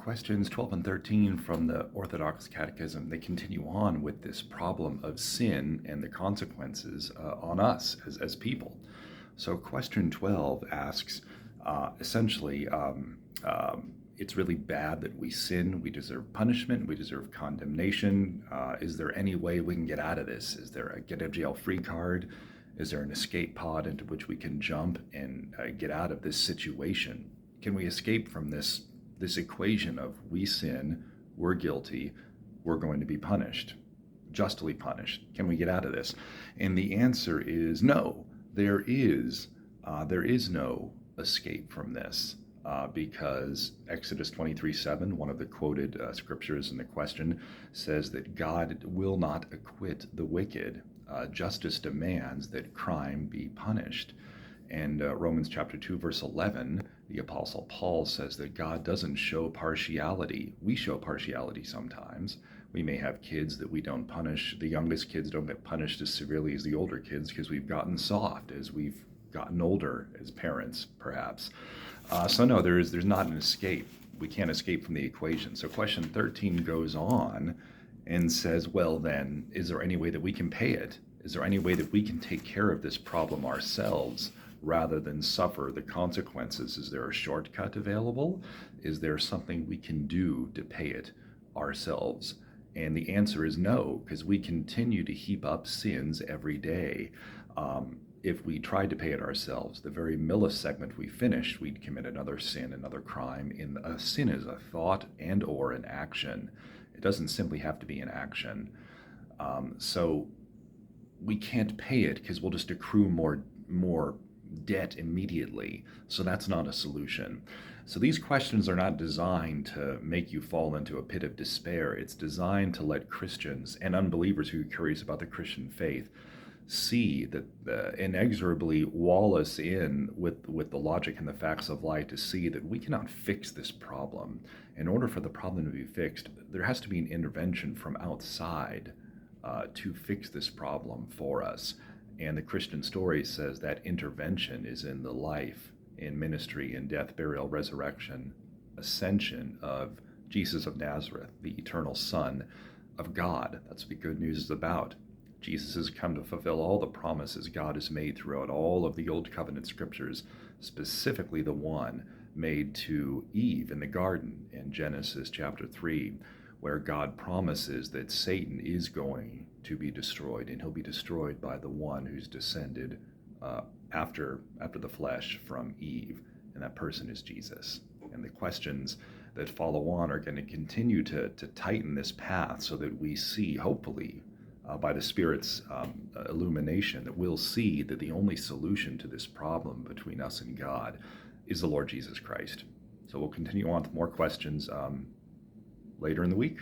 Questions 12 and 13 from the Orthodox Catechism, they continue on with this problem of sin and the consequences on us as people. So question 12 asks, essentially, it's really bad that we sin, we deserve punishment, we deserve condemnation. Is there any way we can get out of this? Is there a get out of jail free card? Is there an escape pod into which we can jump and get out of this situation? Can we escape from this equation of we sin, we're guilty, we're going to be punished, justly punished? Can we get out of this? And the answer is no. There is no escape from this because Exodus 23:7, one of the quoted scriptures in the question, says that God will not acquit the wicked. Justice demands that crime be punished. And Romans chapter 2, verse 11, the Apostle Paul says that God doesn't show partiality. We show partiality sometimes. We may have kids that we don't punish. The youngest kids don't get punished as severely as the older kids because we've gotten soft as we've gotten older as parents, perhaps. So no, there's not an escape. We can't escape from the equation. So question 13 goes on and says, well then, is there any way that we can pay it? Is there any way that we can take care of this problem ourselves rather than suffer the consequences? Is there a shortcut available? Is there something we can do to pay it ourselves? And the answer is no, because we continue to heap up sins every day. If we tried to pay it ourselves, the very millisecond we finished, we'd commit another sin, another crime. A sin is a thought and or an action. It doesn't simply have to be an action. So we can't pay it because we'll just accrue more debt immediately. So that's not a solution. So these questions are not designed to make you fall into a pit of despair. It's designed to let Christians and unbelievers who are curious about the Christian faith see that inexorably wall us in with the logic and the facts of life to see that we cannot fix this problem. In order for the problem to be fixed, there has to be an intervention from outside to fix this problem for us. And the Christian story says that intervention is in the life, in ministry, in death, burial, resurrection, ascension of Jesus of Nazareth, the eternal Son of God. That's what the good news is about. Jesus has come to fulfill all the promises God has made throughout all of the Old Covenant scriptures, specifically the one made to Eve in the garden in Genesis chapter 3, where God promises that Satan is going to be destroyed, and he'll be destroyed by the one who's descended after the flesh from Eve, and that person is Jesus. And the questions that follow on are going to continue to tighten this path so that we see, hopefully, by the Spirit's illumination, that we'll see that the only solution to this problem between us and God is the Lord Jesus Christ. So we'll continue on with more questions later in the week.